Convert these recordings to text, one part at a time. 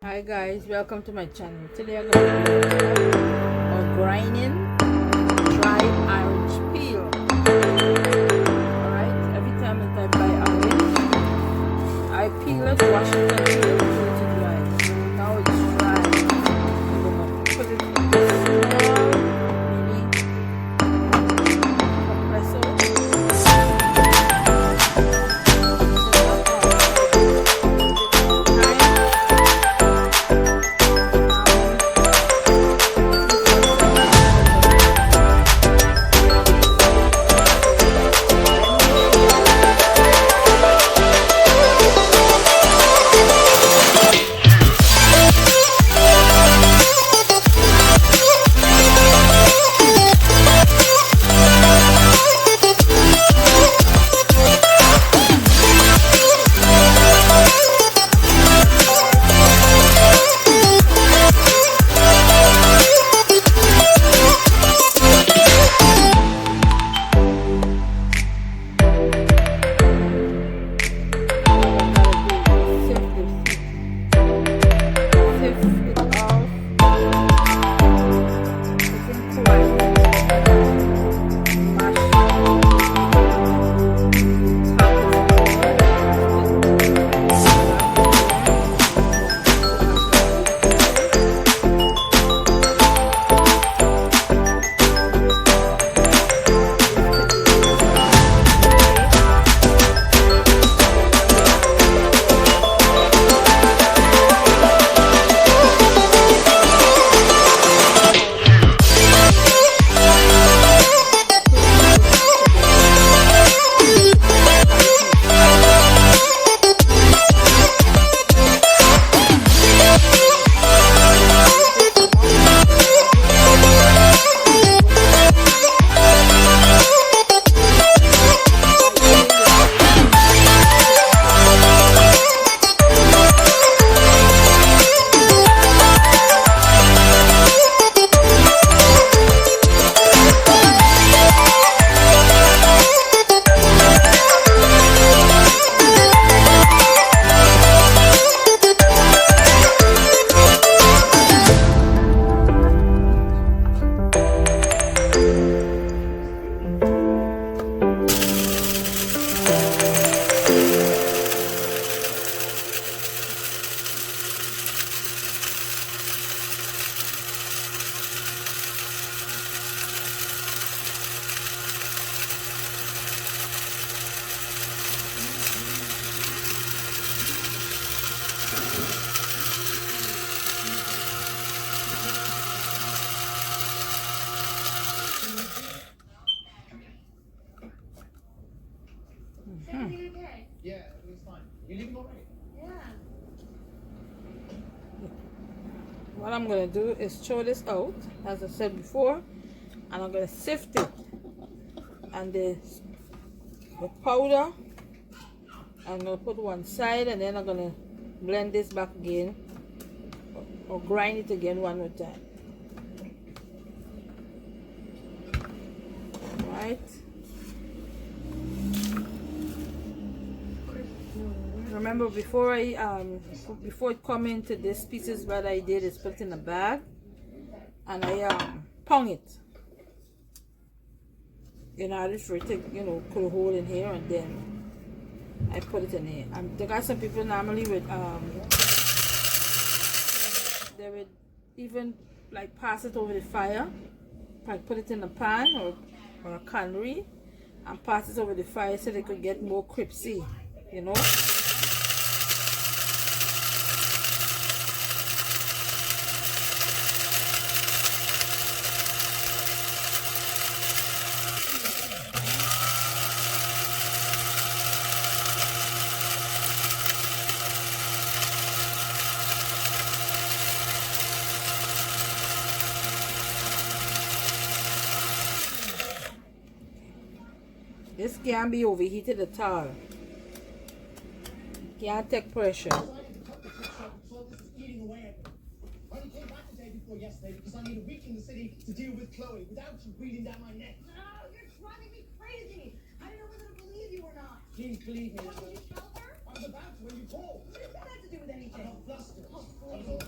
Hi guys, welcome to my channel. Today I'm going to do a grinding dried orange peel. Alright, every time that I buy orange, I peel it, wash it, and peel it to dry. Now it's dry. I'm going to put it in a small mini compressor. Yeah, everything's fine. You leaving already? Yeah. What I'm going to do is throw this out, as I said before, and I'm going to sift it. And the powder, I'm going to put one side, and then I'm going to blend this back again, or grind it again one more time. Right? Remember, before before it come into this pieces, what I did is put it in a bag, and I pound it in order for it to, put a hole in here, and then I put it in here. There got some people normally with they would even like pass it over the fire, like put it in a pan or a cannery, and pass it over the fire so they could get more crispy, you know. This can't be overheated at all. Can't take pressure. Only came back the day before yesterday because I need a week in the city to deal with Chloe without you breathing down my neck. No, you're driving me crazy. I don't know whether to believe you or not. Please believe me. What, did you tell her? I was about to when you called. What does that have to do with anything? I got flustered. Oh, I was please.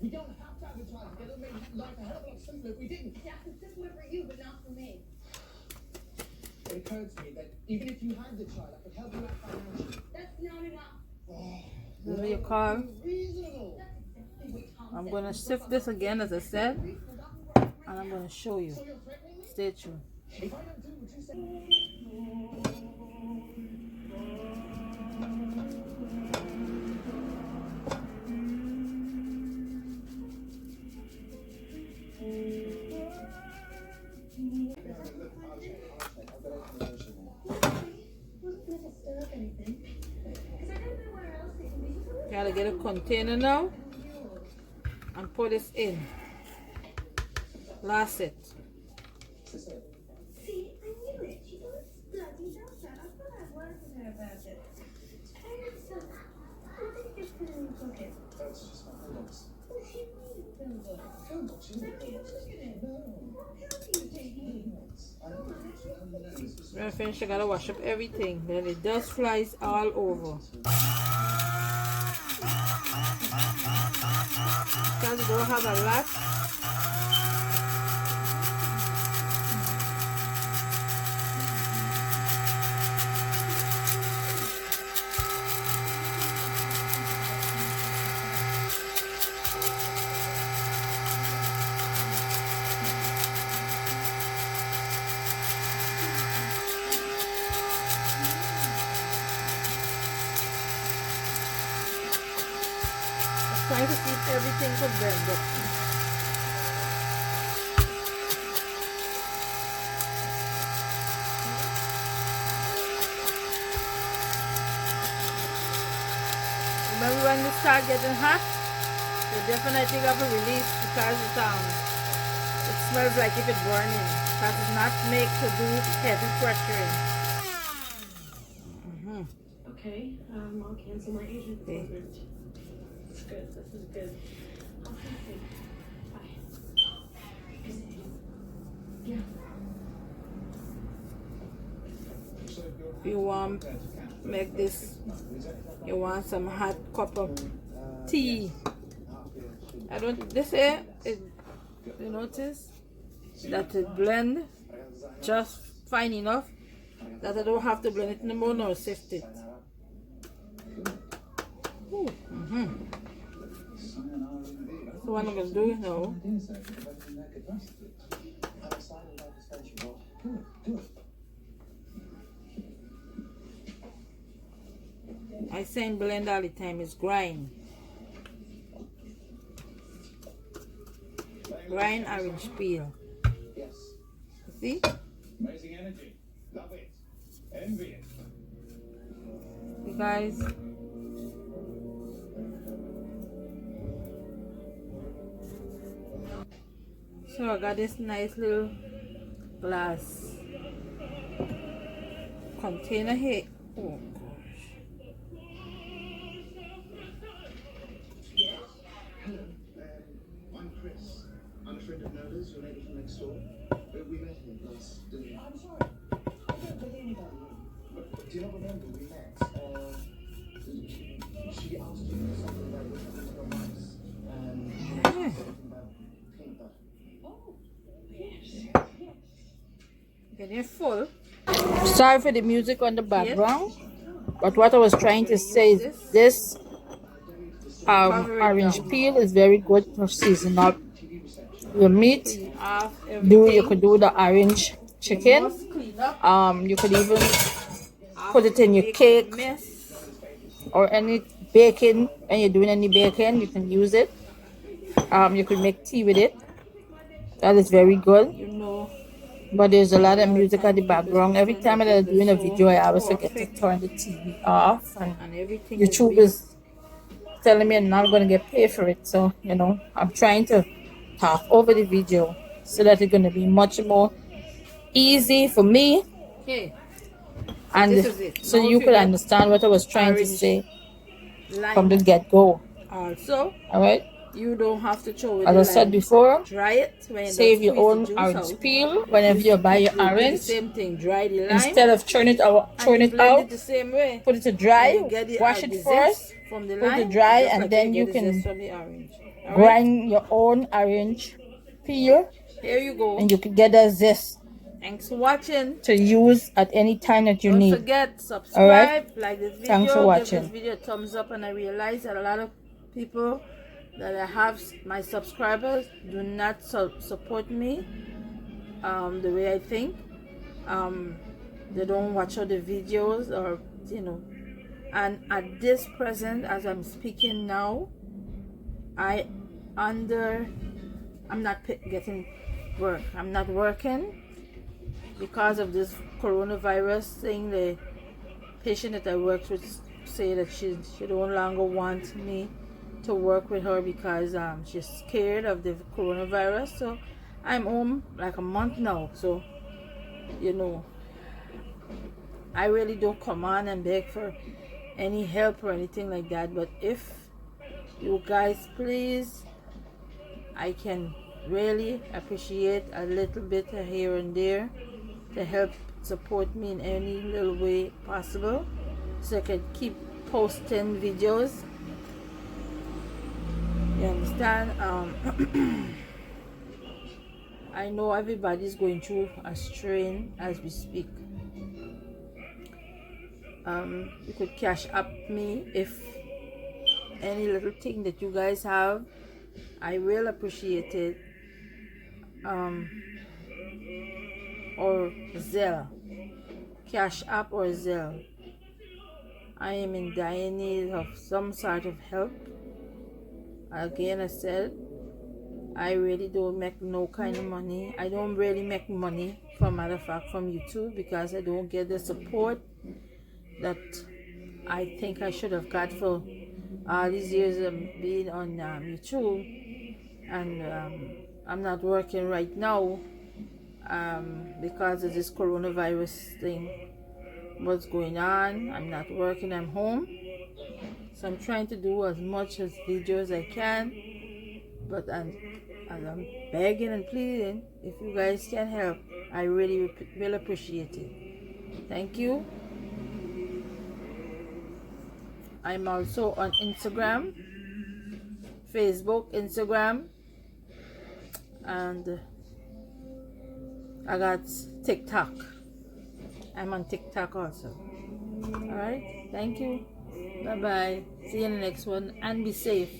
We don't have to advertise together. It would make life a hell of a lot simpler if we didn't. Yeah, it's simpler for you, but not for me. It occurred to me that even if you had the child, I could help you out financially. That's not enough. This is what you call. Reasonable. That's exactly what Tom I'm said. going to sift this again, as I said, and I'm going to show you. So you're threatening me? Stay tuned. If I don't do what you say. Gotta get a container now and pour this in. Last set. See, I knew it. She's always bloody doctor. I thought I'd worked with her about it. What did you just put in the bucket? That's just my feelings. Well, she made it feel good. Feel good, she Let me look at it. No. What pill do you take? When I finish, I gotta wash up everything. Then the dust flies all over. Because you don't have a lot. Trying to keep everything to blend up. Remember when you start getting hot, you definitely have to release because it smells like if it's burning. Because it's not made to do heavy pressuring. Okay, I'll cancel my agent appointment. That's good. This is good. I'll see you. Bye. Yeah. If you want make this, you want some hot cup of tea. I don't, this here, you notice that it blend just fine enough that I don't have to blend it anymore nor sift it. That's what I'm going to do now. I say blend all the time, it's grind. Grind orange peel. Yes. See? Amazing energy. Love it. Envy it. You guys. So I got this nice little glass container here. Oh gosh. I'm Chris. I'm a friend of Nola's, your neighbour from next door. We met here last, didn't we? I'm sorry. I don't believe anybody. But do you not remember we met? She asked you for something about your mice. Yeah. Something about peanut butter. Oh, yes. Getting full. Sorry for the music on the background, but what I was trying to say is this orange peel is very good for seasoning up your meat. You could do the orange chicken. You could even put it in your cake or any baking. When you're doing any baking, you can use it. You could make tea with it. That is very good. But there's a lot of music at the background. Every time I'm doing a video, I always forget to turn the TV off. And YouTube is telling me I'm not going to get paid for it. So, you know, I'm trying to talk over the video so that it's going to be much more easy for me. And so you could understand what I was trying to say from the get-go. Also, all right. You don't have to throw it. As I said before, dry it. Save your own orange peel whenever you buy your orange. Same thing. Dry the lime. Instead of churn it out, the same way. Put it to dry. Wash it first. Put it to dry, and then you can All right? grind your own orange peel, Here you go. and you can get a zest Thanks for watching. to use at any time that you Don't need. forget, All right. subscribe, like this video, Thanks for give this watching. video a thumbs up. And I realize that a lot of people that I have, my subscribers, do not support me the way I think. They don't watch all the videos, or you know. And at this present, as I'm speaking now, I'm not getting work. I'm not working because of this coronavirus thing. The patient that I worked with say that she no longer wants me to work with her because she's scared of the coronavirus. So I'm home like a month now. So you know, I really don't come on and beg for any help or anything like that. But if you guys please, I can really appreciate a little bit here and there to help support me in any little way possible, so I can keep posting videos. You understand? I know everybody's going through a strain as we speak. You could cash up me if any little thing that you guys have. I will appreciate it. Or Zelle, cash up or Zelle. I am in dire need of some sort of help. Again, I said, I really don't make no kind of money. I don't really make money, for matter of fact, from YouTube, because I don't get the support that I think I should have got for all these years of being on YouTube. And I'm not working right now because of this coronavirus thing. What's going on? I'm not working. I'm home. So I'm trying to do as much as videos as I can. But I'm begging and pleading, if you guys can help, I really will appreciate it. Thank you. I'm also on Instagram, Facebook, Instagram, and I got TikTok. I'm on TikTok also. Alright, thank you. Bye bye. See you in the next one, and be safe.